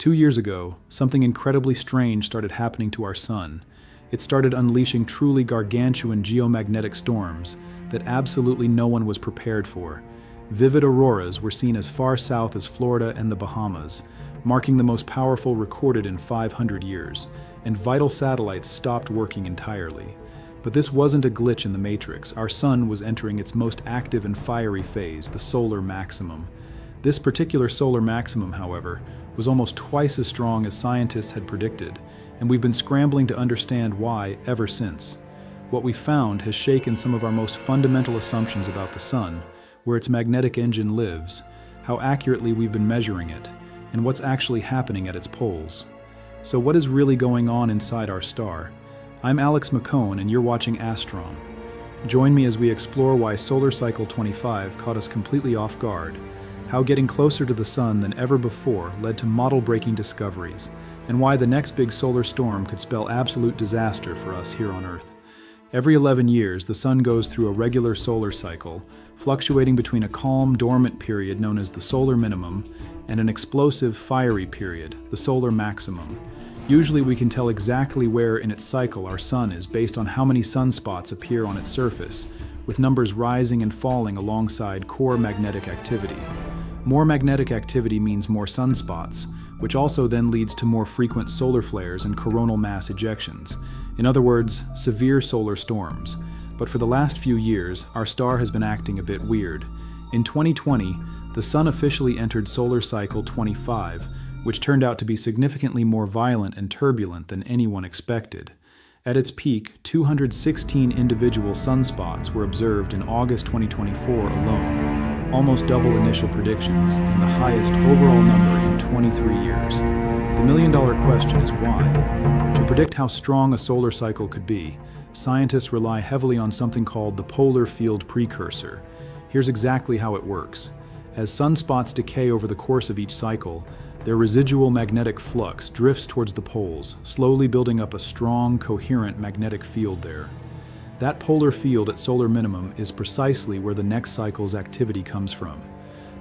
2 years ago, something incredibly strange started happening to our sun. It started unleashing truly gargantuan geomagnetic storms that absolutely no one was prepared for. Vivid auroras were seen as far south as Florida and the Bahamas, marking the most powerful recorded in 500 years, and vital satellites stopped working entirely. But this wasn't a glitch in the matrix. Our sun was entering its most active and fiery phase, the solar maximum. This particular solar maximum, however, was almost twice as strong as scientists had predicted, and we've been scrambling to understand why ever since. What we found has shaken some of our most fundamental assumptions about the sun, where its magnetic engine lives, how accurately we've been measuring it, and what's actually happening at its poles. So what is really going on inside our star? I'm Alex McCone, and you're watching Astrom. Join me as we explore why Solar Cycle 25 caught us completely off guard, how getting closer to the sun than ever before led to model-breaking discoveries, and why the next big solar storm could spell absolute disaster for us here on Earth. Every 11 years, the sun goes through a regular solar cycle, fluctuating between a calm, dormant period known as the solar minimum and an explosive, fiery period, the solar maximum. Usually we can tell exactly where in its cycle our sun is based on how many sunspots appear on its surface, with numbers rising and falling alongside core magnetic activity. More magnetic activity means more sunspots, which also then leads to more frequent solar flares and coronal mass ejections. In other words, severe solar storms. But for the last few years, our star has been acting a bit weird. In 2020, the sun officially entered Solar Cycle 25, which turned out to be significantly more violent and turbulent than anyone expected. At its peak, 216 individual sunspots were observed in August 2024 alone, almost double initial predictions and the highest overall number in 23 years. The million-dollar question is why? To predict how strong a solar cycle could be, scientists rely heavily on something called the polar field precursor. Here's exactly how it works. As sunspots decay over the course of each cycle, their residual magnetic flux drifts towards the poles, slowly building up a strong, coherent magnetic field there. That polar field at solar minimum is precisely where the next cycle's activity comes from.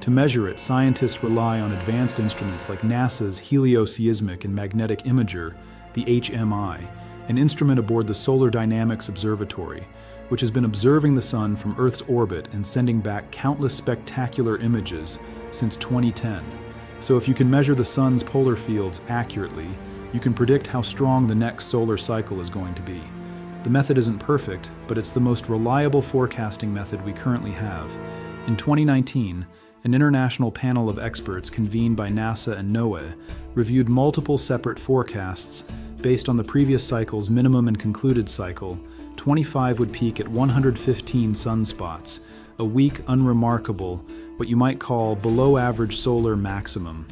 To measure it, scientists rely on advanced instruments like NASA's Helioseismic and Magnetic Imager, the HMI, an instrument aboard the Solar Dynamics Observatory, which has been observing the sun from Earth's orbit and sending back countless spectacular images since 2010. So if you can measure the sun's polar fields accurately, you can predict how strong the next solar cycle is going to be. The method isn't perfect, but it's the most reliable forecasting method we currently have. In 2019, an international panel of experts convened by NASA and NOAA reviewed multiple separate forecasts based on the previous cycle's minimum and concluded cycle. 25 would peak at 115 sunspots, a weak, unremarkable, what you might call below-average solar maximum.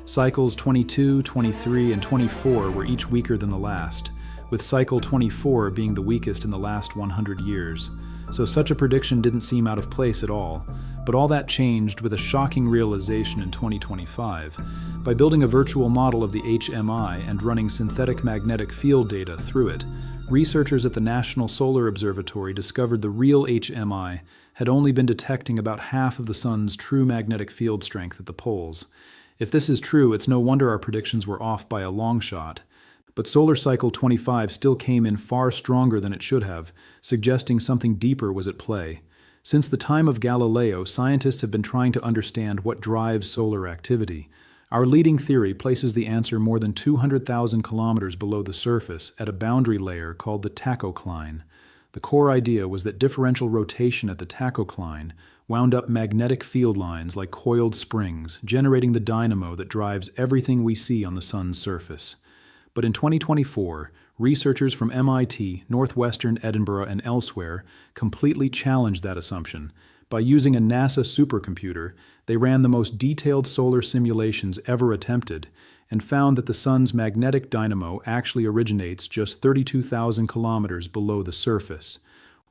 Cycles 22, 23, and 24 were each weaker than the last, with cycle 24 being the weakest in the last 100 years. So such a prediction didn't seem out of place at all, but all that changed with a shocking realization in 2025. By building a virtual model of the HMI and running synthetic magnetic field data through it, researchers at the National Solar Observatory discovered the real HMI had only been detecting about half of the sun's true magnetic field strength at the poles. If this is true, it's no wonder our predictions were off by a long shot. But Solar Cycle 25 still came in far stronger than it should have, suggesting something deeper was at play. Since the time of Galileo, scientists have been trying to understand what drives solar activity. Our leading theory places the answer more than 200,000 kilometers below the surface at a boundary layer called the tachocline. The core idea was that differential rotation at the tachocline wound up magnetic field lines like coiled springs, generating the dynamo that drives everything we see on the sun's surface. But in 2024, researchers from MIT, Northwestern Edinburgh, and elsewhere completely challenged that assumption. By using a NASA supercomputer, they ran the most detailed solar simulations ever attempted and found that the sun's magnetic dynamo actually originates just 32,000 kilometers below the surface.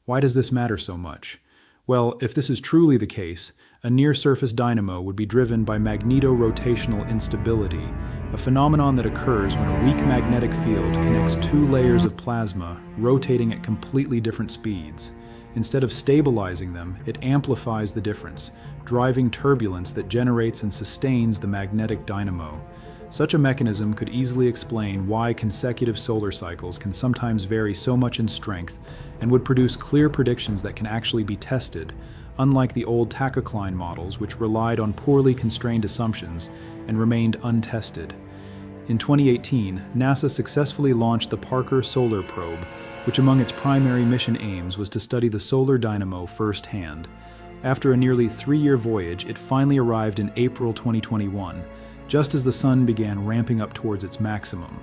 Why does this matter so much? Well, if this is truly the case, a near-surface dynamo would be driven by magnetorotational instability, a phenomenon that occurs when a weak magnetic field connects two layers of plasma rotating at completely different speeds. Instead of stabilizing them, it amplifies the difference, driving turbulence that generates and sustains the magnetic dynamo. Such a mechanism could easily explain why consecutive solar cycles can sometimes vary so much in strength and would produce clear predictions that can actually be tested, unlike the old tachocline models which relied on poorly constrained assumptions and remained untested. In 2018, NASA successfully launched the Parker Solar Probe, which among its primary mission aims was to study the solar dynamo firsthand. After a nearly 3-year voyage, it finally arrived in April 2021, just as the sun began ramping up towards its maximum.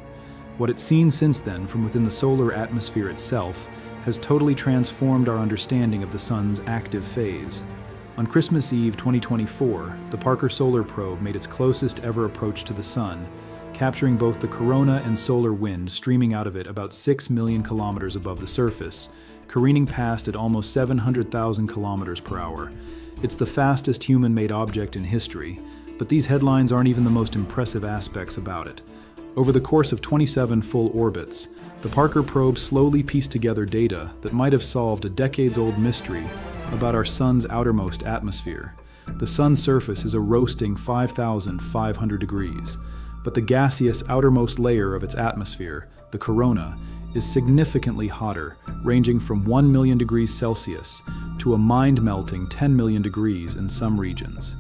What it's seen since then from within the solar atmosphere itself has totally transformed our understanding of the sun's active phase. On Christmas Eve 2024, the Parker Solar Probe made its closest ever approach to the sun, capturing both the corona and solar wind streaming out of it about 6 million kilometers above the surface, careening past at almost 700,000 kilometers per hour. It's the fastest human-made object in history, but these headlines aren't even the most impressive aspects about it. Over the course of 27 full orbits, the Parker probe slowly pieced together data that might have solved a decades-old mystery about our sun's outermost atmosphere. The sun's surface is a roasting 5,500 degrees, but the gaseous outermost layer of its atmosphere, the corona, is significantly hotter, ranging from 1 million degrees Celsius to a mind-melting 10 million degrees in some regions.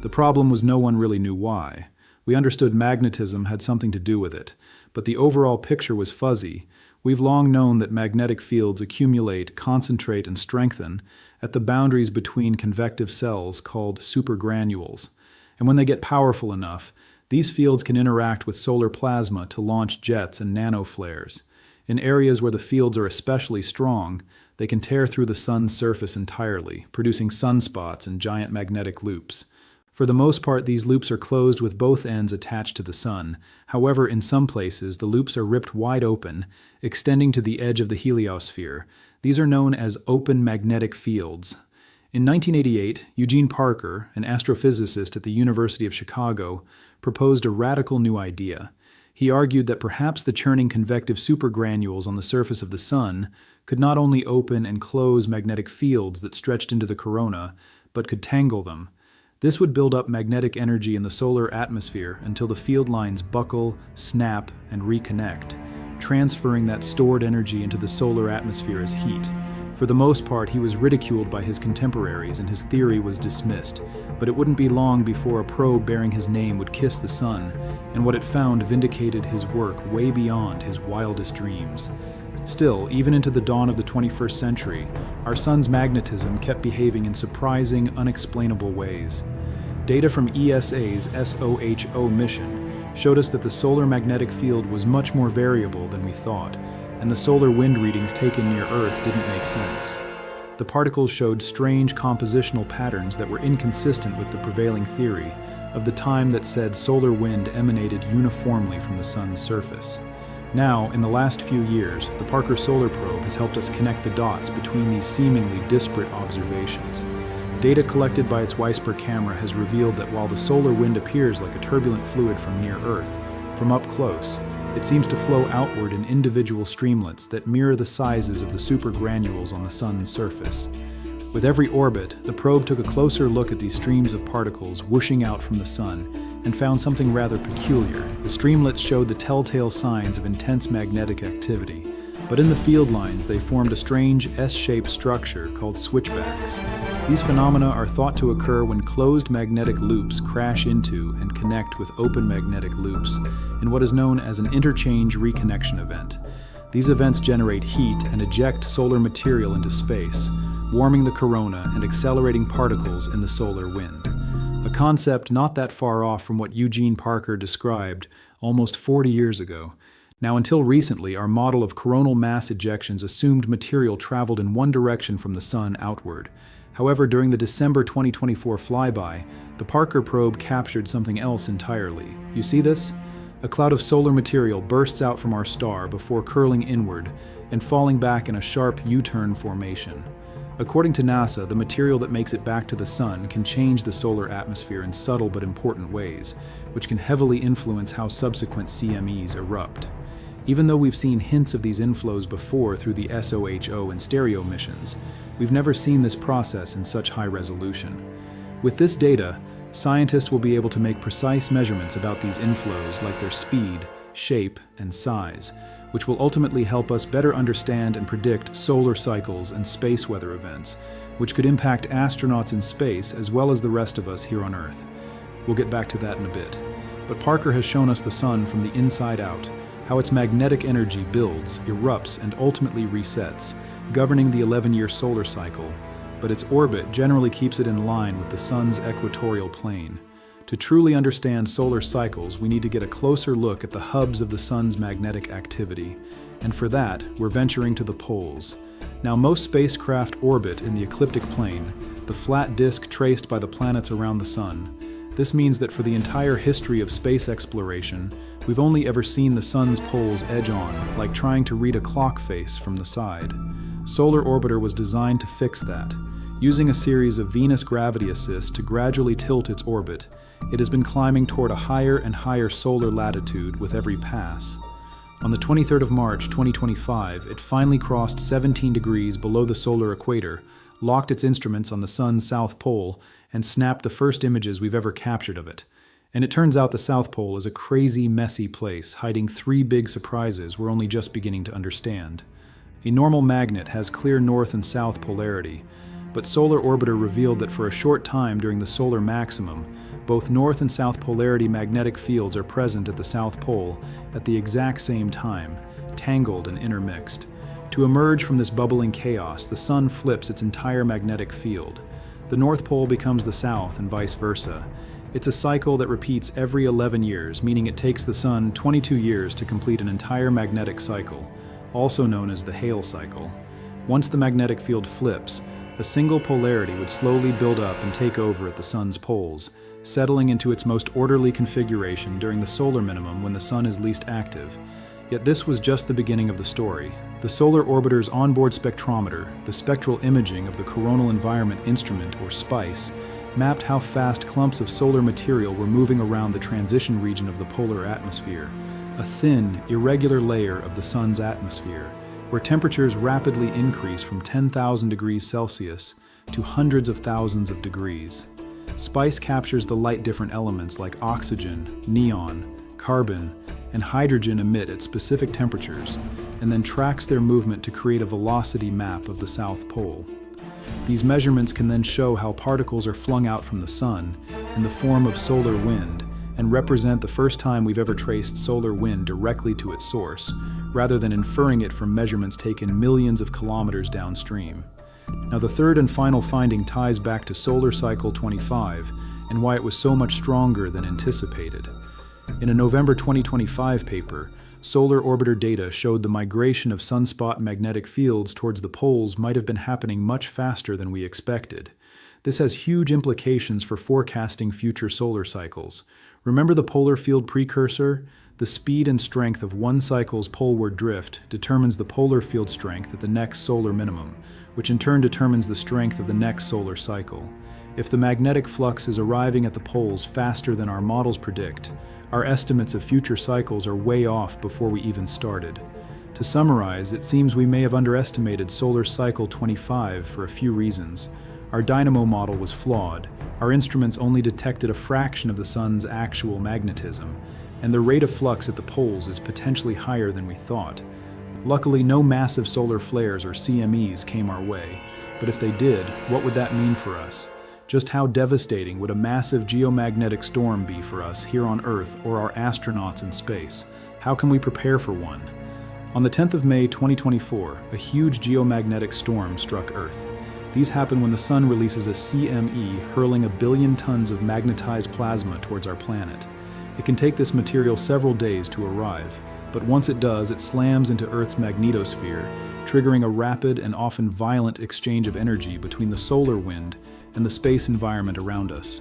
The problem was no one really knew why. We understood magnetism had something to do with it, but the overall picture was fuzzy. We've long known that magnetic fields accumulate, concentrate, and strengthen at the boundaries between convective cells called supergranules. And when they get powerful enough, these fields can interact with solar plasma to launch jets and nanoflares. In areas where the fields are especially strong, they can tear through the sun's surface entirely, producing sunspots and giant magnetic loops. For the most part, these loops are closed with both ends attached to the sun. However, in some places, the loops are ripped wide open, extending to the edge of the heliosphere. These are known as open magnetic fields. In 1988, Eugene Parker, an astrophysicist at the University of Chicago, proposed a radical new idea. He argued that perhaps the churning convective supergranules on the surface of the sun could not only open and close magnetic fields that stretched into the corona, but could tangle them. This would build up magnetic energy in the solar atmosphere until the field lines buckle, snap, and reconnect, transferring that stored energy into the solar atmosphere as heat. For the most part, he was ridiculed by his contemporaries and his theory was dismissed, but it wouldn't be long before a probe bearing his name would kiss the sun, and what it found vindicated his work way beyond his wildest dreams. Still, even into the dawn of the 21st century, our sun's magnetism kept behaving in surprising, unexplainable ways. Data from ESA's SOHO mission showed us that the solar magnetic field was much more variable than we thought, and the solar wind readings taken near Earth didn't make sense. The particles showed strange compositional patterns that were inconsistent with the prevailing theory of the time that said solar wind emanated uniformly from the sun's surface. Now, in the last few years, the Parker Solar Probe has helped us connect the dots between these seemingly disparate observations. Data collected by its WISPR camera has revealed that while the solar wind appears like a turbulent fluid from near Earth, from up close, it seems to flow outward in individual streamlets that mirror the sizes of the supergranules on the sun's surface. With every orbit, the probe took a closer look at these streams of particles whooshing out from the sun and found something rather peculiar. The streamlets showed the telltale signs of intense magnetic activity, but in the field lines they formed a strange S-shaped structure called switchbacks. These phenomena are thought to occur when closed magnetic loops crash into and connect with open magnetic loops in what is known as an interchange reconnection event. These events generate heat and eject solar material into space, warming the corona and accelerating particles in the solar wind. A concept not that far off from what Eugene Parker described almost 40 years ago. Now, until recently, our model of coronal mass ejections assumed material traveled in one direction from the sun outward. However, during the December 2024 flyby, the Parker probe captured something else entirely. You see this? A cloud of solar material bursts out from our star before curling inward and falling back in a sharp U-turn formation. According to NASA, the material that makes it back to the sun can change the solar atmosphere in subtle but important ways, which can heavily influence how subsequent CMEs erupt. Even though we've seen hints of these inflows before through the SOHO and stereo missions, we've never seen this process in such high resolution. With this data, Scientists will be able to make precise measurements about these inflows, like their speed, shape, and size, which will ultimately help us better understand and predict solar cycles and space weather events, which could impact astronauts in space as well as the rest of us here on Earth. We'll get back to that in a bit. But Parker has shown us the sun from the inside out, how its magnetic energy builds, erupts, and ultimately resets, governing the 11-year solar cycle, but its orbit generally keeps it in line with the sun's equatorial plane. To truly understand solar cycles, we need to get a closer look at the hubs of the sun's magnetic activity, and for that, we're venturing to the poles. Now, most spacecraft orbit in the ecliptic plane, the flat disk traced by the planets around the sun. This means that for the entire history of space exploration, we've only ever seen the sun's poles edge on, like trying to read a clock face from the side. Solar Orbiter was designed to fix that. Using a series of Venus gravity assists to gradually tilt its orbit, it has been climbing toward a higher and higher solar latitude with every pass. On the 23rd of March 2025, it finally crossed 17 degrees below the solar equator, locked its instruments on the sun's south pole, and snapped the first images we've ever captured of it. And it turns out the South Pole is a crazy, messy place, hiding 3 big surprises we're only just beginning to understand. A normal magnet has clear north and south polarity, but Solar Orbiter revealed that for a short time during the solar maximum, both north and south polarity magnetic fields are present at the South Pole at the exact same time, tangled and intermixed. To emerge from this bubbling chaos, the sun flips its entire magnetic field. The North Pole becomes the South and vice versa. It's a cycle that repeats every 11 years, meaning it takes the sun 22 years to complete an entire magnetic cycle, also known as the Hale cycle. Once the magnetic field flips, a single polarity would slowly build up and take over at the sun's poles, settling into its most orderly configuration during the solar minimum when the sun is least active. Yet this was just the beginning of the story. The Solar Orbiter's onboard spectrometer, the spectral imaging of the coronal environment instrument, or SPICE, mapped how fast clumps of solar material were moving around the transition region of the polar atmosphere, a thin, irregular layer of the sun's atmosphere, where temperatures rapidly increase from 10,000 degrees Celsius to hundreds of thousands of degrees. SPICE captures the light-different elements like oxygen, neon, carbon, and hydrogen emit at specific temperatures, and then tracks their movement to create a velocity map of the South Pole. These measurements can then show how particles are flung out from the sun in the form of solar wind, and represent the first time we've ever traced solar wind directly to its source, rather than inferring it from measurements taken millions of kilometers downstream. Now, the third and final finding ties back to solar cycle 25 and why it was so much stronger than anticipated. In a November 2025 paper, Solar Orbiter data showed the migration of sunspot magnetic fields towards the poles might have been happening much faster than we expected. This has huge implications for forecasting future solar cycles. Remember the polar field precursor? The speed and strength of one cycle's poleward drift determines the polar field strength at the next solar minimum, which in turn determines the strength of the next solar cycle. If the magnetic flux is arriving at the poles faster than our models predict, our estimates of future cycles are way off before we even started. To summarize, it seems we may have underestimated solar cycle 25 for a few reasons. Our dynamo model was flawed, our instruments only detected a fraction of the sun's actual magnetism, and the rate of flux at the poles is potentially higher than we thought. Luckily, no massive solar flares or CMEs came our way, but if they did, what would that mean for us? Just how devastating would a massive geomagnetic storm be for us here on Earth or our astronauts in space? How can we prepare for one? On the 10th of May 2024, a huge geomagnetic storm struck Earth. These happen when the sun releases a CME hurling 1 billion tons of magnetized plasma towards our planet. It can take this material several days to arrive, but once it does, it slams into Earth's magnetosphere, triggering a rapid and often violent exchange of energy between the solar wind and the space environment around us.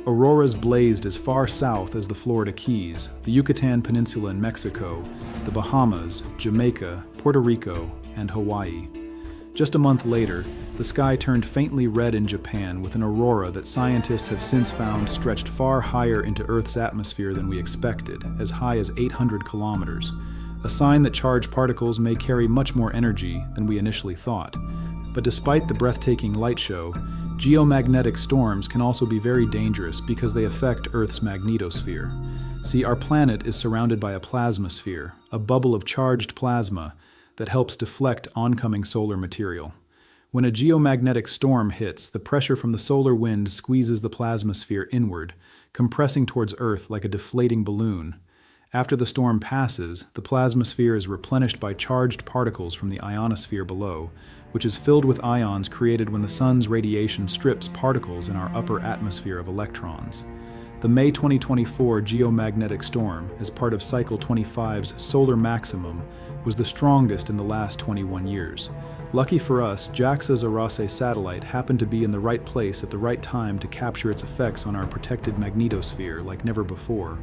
Auroras blazed as far south as the Florida Keys, the Yucatan Peninsula in Mexico, the Bahamas, Jamaica, Puerto Rico, and Hawaii. Just a month later, the sky turned faintly red in Japan with an aurora that scientists have since found stretched far higher into Earth's atmosphere than we expected, as high as 800 kilometers, a sign that charged particles may carry much more energy than we initially thought. But despite the breathtaking light show, Geomagnetic storms can also be very dangerous because they affect Earth's magnetosphere. See, our planet is surrounded by a plasmasphere, a bubble of charged plasma that helps deflect oncoming solar material. When a geomagnetic storm hits, the pressure from the solar wind squeezes the plasmasphere inward, compressing towards Earth like a deflating balloon. After the storm passes, the plasmasphere is replenished by charged particles from the ionosphere below, which is filled with ions created when the sun's radiation strips particles in our upper atmosphere of electrons. The May 2024 geomagnetic storm, as part of Cycle 25's solar maximum, was the strongest in the last 21 years. Lucky for us, JAXA's Arase satellite happened to be in the right place at the right time to capture its effects on our protected magnetosphere like never before.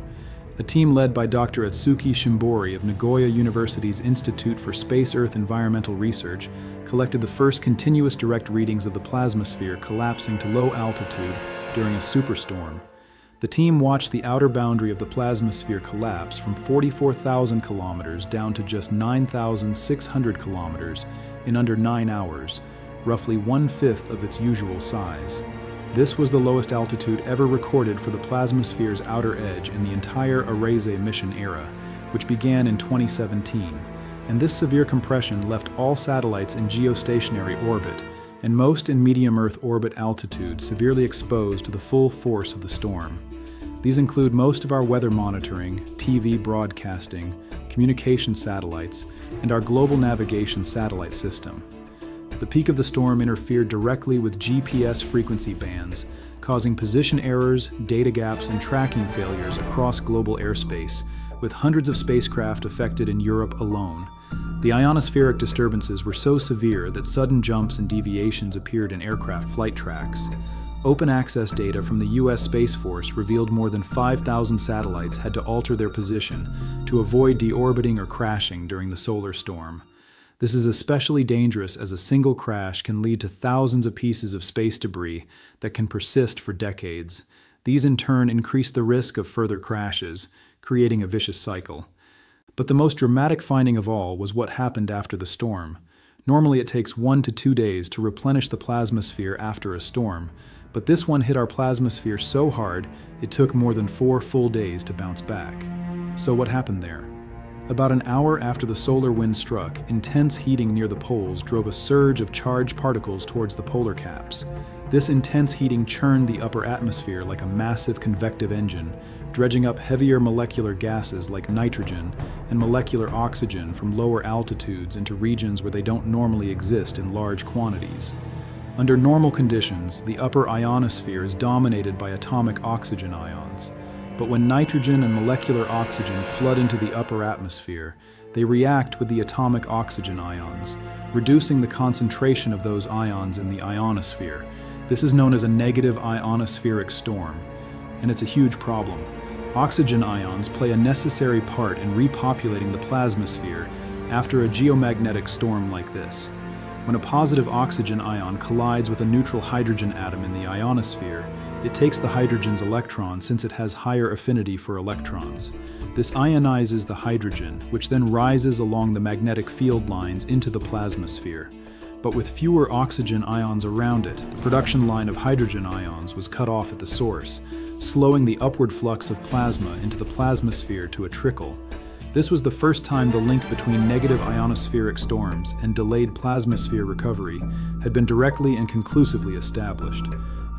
A team led by Dr. Atsuki Shimbori of Nagoya University's Institute for Space-Earth Environmental Research collected the first continuous direct readings of the plasmasphere collapsing to low altitude during a superstorm. The team watched the outer boundary of the plasmasphere collapse from 44,000 kilometers down to just 9,600 kilometers in under 9 hours, roughly 1/5 of its usual size. This was the lowest altitude ever recorded for the plasmasphere's outer edge in the entire Arase mission era, which began in 2017. And this severe compression left all satellites in geostationary orbit, and most in medium Earth orbit altitude severely exposed to the full force of the storm. These include most of our weather monitoring, TV broadcasting, communication satellites, and our global navigation satellite system. The peak of the storm interfered directly with GPS frequency bands, causing position errors, data gaps, and tracking failures across global airspace, with hundreds of spacecraft affected in Europe alone. The ionospheric disturbances were so severe that sudden jumps and deviations appeared in aircraft flight tracks. Open access data from the U.S. Space Force revealed more than 5,000 satellites had to alter their position to avoid deorbiting or crashing during the solar storm. This is especially dangerous as a single crash can lead to thousands of pieces of space debris that can persist for decades. These in turn increase the risk of further crashes, creating a vicious cycle. But the most dramatic finding of all was what happened after the storm. Normally it takes 1 to 2 days to replenish the plasmasphere after a storm, but this one hit our plasmasphere so hard it took more than 4 full days to bounce back. So what happened there? About an hour after the solar wind struck, intense heating near the poles drove a surge of charged particles towards the polar caps. This intense heating churned the upper atmosphere like a massive convective engine, dredging up heavier molecular gases like nitrogen and molecular oxygen from lower altitudes into regions where they don't normally exist in large quantities. Under normal conditions, the upper ionosphere is dominated by atomic oxygen ions. But when nitrogen and molecular oxygen flood into the upper atmosphere, they react with the atomic oxygen ions, reducing the concentration of those ions in the ionosphere. This is known as a negative ionospheric storm, and it's a huge problem. Oxygen ions play a necessary part in repopulating the plasmasphere after a geomagnetic storm like this. When a positive oxygen ion collides with a neutral hydrogen atom in the ionosphere, it takes the hydrogen's electron since it has higher affinity for electrons. This ionizes the hydrogen, which then rises along the magnetic field lines into the plasmasphere. But with fewer oxygen ions around it, the production line of hydrogen ions was cut off at the source, slowing the upward flux of plasma into the plasmasphere to a trickle. This was the first time the link between negative ionospheric storms and delayed plasmasphere recovery had been directly and conclusively established.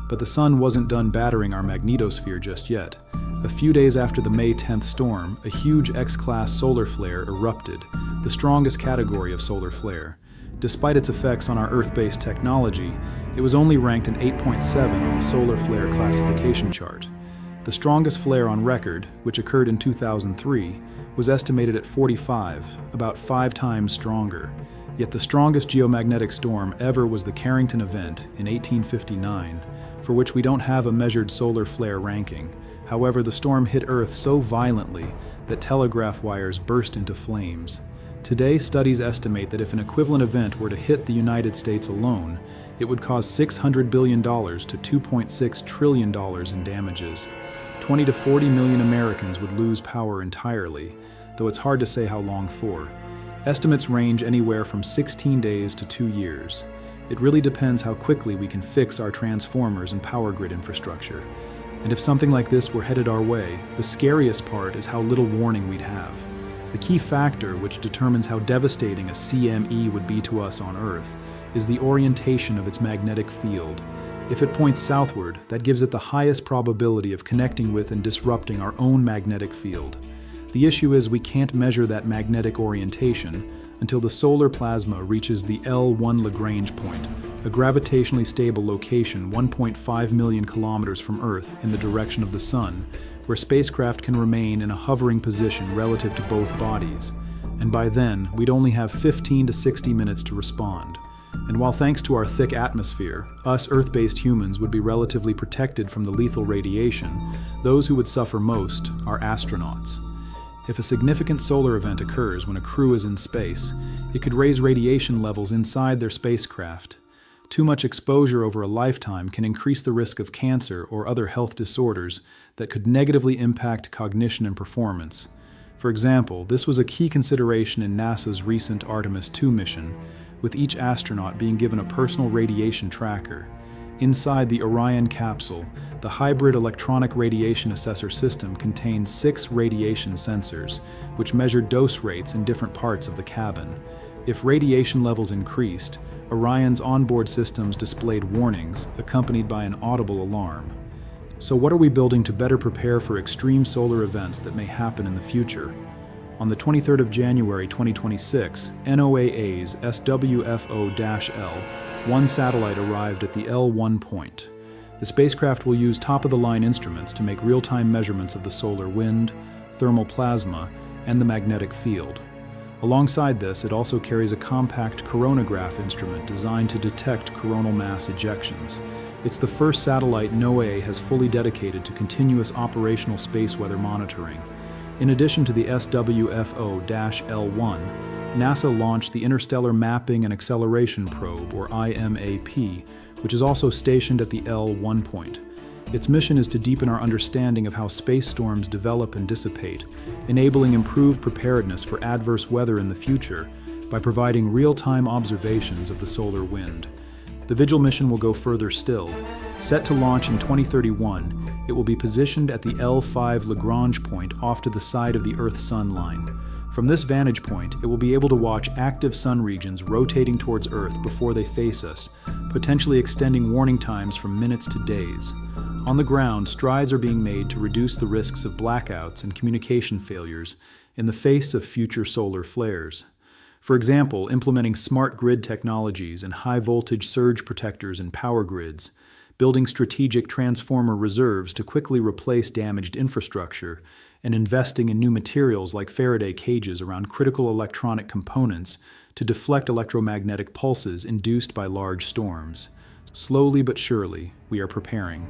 But the sun wasn't done battering our magnetosphere just yet. A few days after the May 10th storm, a huge X-class solar flare erupted, the strongest category of solar flare. Despite its effects on our Earth-based technology, it was only ranked an 8.7 on the solar flare classification chart. The strongest flare on record, which occurred in 2003, was estimated at 45, about 5 times stronger. Yet the strongest geomagnetic storm ever was the Carrington event in 1859, for which we don't have a measured solar flare ranking. However, the storm hit Earth so violently that telegraph wires burst into flames. Today, studies estimate that if an equivalent event were to hit the United States alone, it would cause $600 billion to $2.6 trillion in damages. 20 to 40 million Americans would lose power entirely, though it's hard to say how long for. Estimates range anywhere from 16 days to 2 years. It really depends how quickly we can fix our transformers and power grid infrastructure. And if something like this were headed our way, the scariest part is how little warning we'd have. The key factor which determines how devastating a CME would be to us on Earth is the orientation of its magnetic field. If it points southward, that gives it the highest probability of connecting with and disrupting our own magnetic field. The issue is we can't measure that magnetic orientation until the solar plasma reaches the L1 Lagrange point, a gravitationally stable location 1.5 million kilometers from Earth in the direction of the Sun, where spacecraft can remain in a hovering position relative to both bodies. And by then, we'd only have 15 to 60 minutes to respond. And while thanks to our thick atmosphere, us Earth-based humans would be relatively protected from the lethal radiation, those who would suffer most are astronauts. If a significant solar event occurs when a crew is in space, it could raise radiation levels inside their spacecraft. Too much exposure over a lifetime can increase the risk of cancer or other health disorders that could negatively impact cognition and performance. For example, this was a key consideration in NASA's recent Artemis II mission, with each astronaut being given a personal radiation tracker. Inside the Orion capsule, the hybrid electronic radiation assessor system contains 6 radiation sensors, which measure dose rates in different parts of the cabin. If radiation levels increased, Orion's onboard systems displayed warnings, accompanied by an audible alarm. So what are we building to better prepare for extreme solar events that may happen in the future? On the 23rd of January 2026, NOAA's SWFO-L, one satellite arrived at the L1 point. The spacecraft will use top-of-the-line instruments to make real-time measurements of the solar wind, thermal plasma, and the magnetic field. Alongside this, it also carries a compact coronagraph instrument designed to detect coronal mass ejections. It's the first satellite NOAA has fully dedicated to continuous operational space weather monitoring. In addition to the SWFO-L1, NASA launched the Interstellar Mapping and Acceleration Probe, or IMAP, which is also stationed at the L1 point. Its mission is to deepen our understanding of how space storms develop and dissipate, enabling improved preparedness for adverse weather in the future by providing real-time observations of the solar wind. The Vigil mission will go further still. Set to launch in 2031, it will be positioned at the L5 Lagrange point off to the side of the Earth-Sun line. From this vantage point, it will be able to watch active sun regions rotating towards Earth before they face us, potentially extending warning times from minutes to days. On the ground, strides are being made to reduce the risks of blackouts and communication failures in the face of future solar flares. For example, implementing smart grid technologies and high-voltage surge protectors in power grids, building strategic transformer reserves to quickly replace damaged infrastructure, and investing in new materials like Faraday cages around critical electronic components to deflect electromagnetic pulses induced by large storms. Slowly but surely, we are preparing.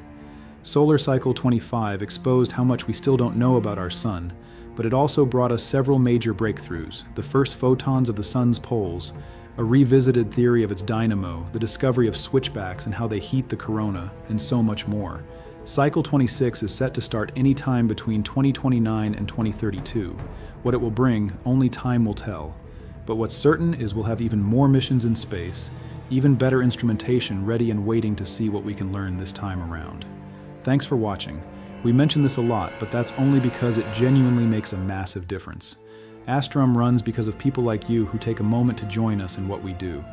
Solar Cycle 25 exposed how much we still don't know about our Sun, but it also brought us several major breakthroughs: the first photons of the Sun's poles, a revisited theory of its dynamo, the discovery of switchbacks and how they heat the corona, and so much more. Cycle 26 is set to start any time between 2029 and 2032. What it will bring, only time will tell. But what's certain is we'll have even more missions in space, even better instrumentation ready and waiting to see what we can learn this time around. Thanks for watching. We mention this a lot, but that's only because it genuinely makes a massive difference. Astrum runs because of people like you who take a moment to join us in what we do.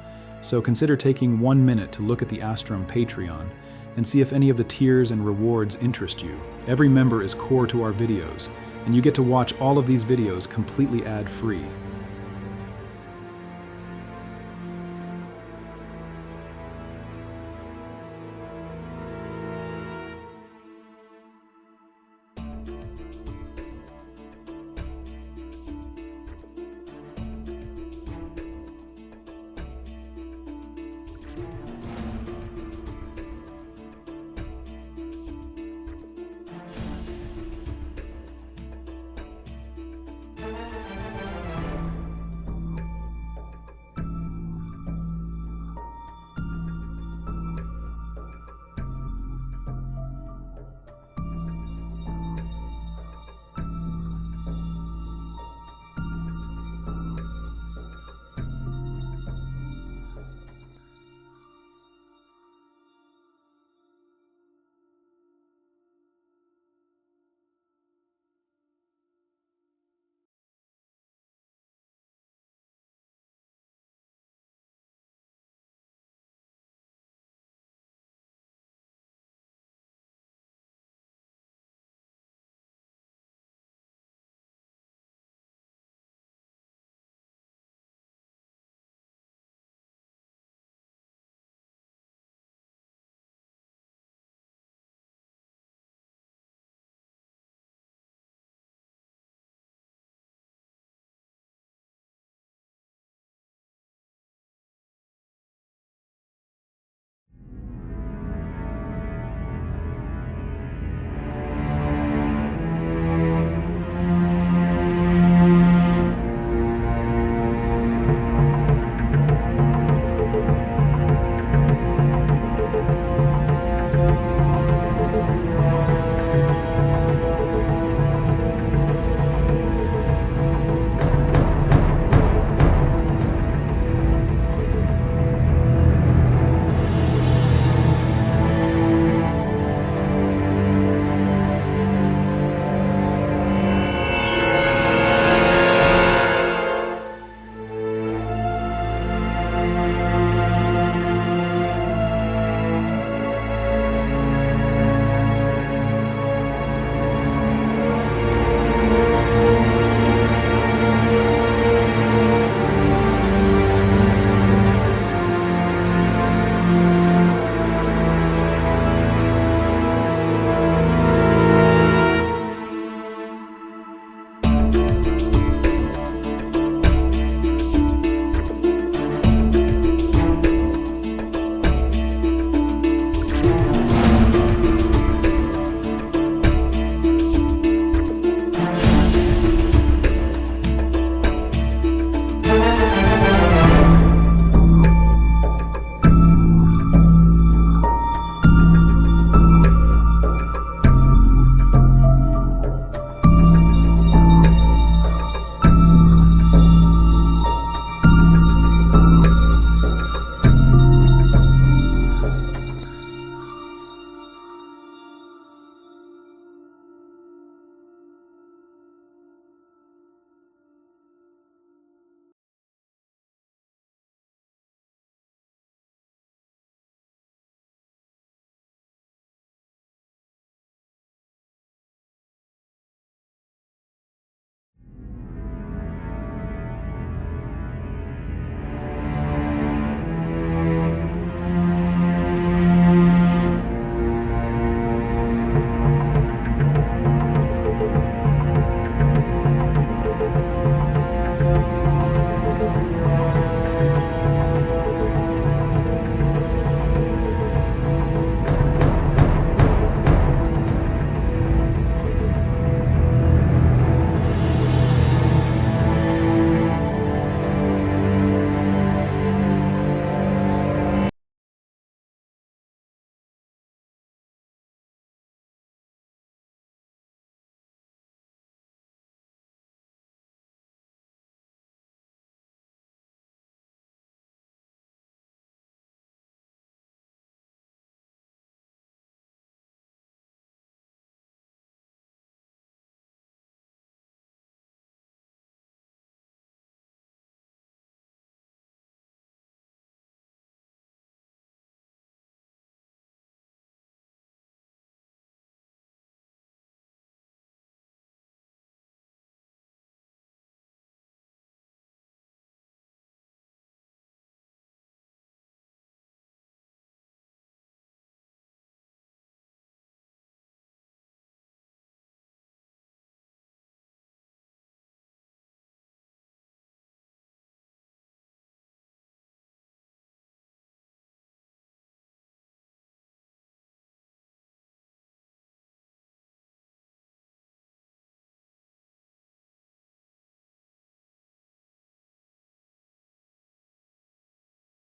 So consider taking 1 minute to look at the Astrum Patreon and see if any of the tiers and rewards interest you. Every member is core to our videos, and you get to watch all of these videos completely ad-free.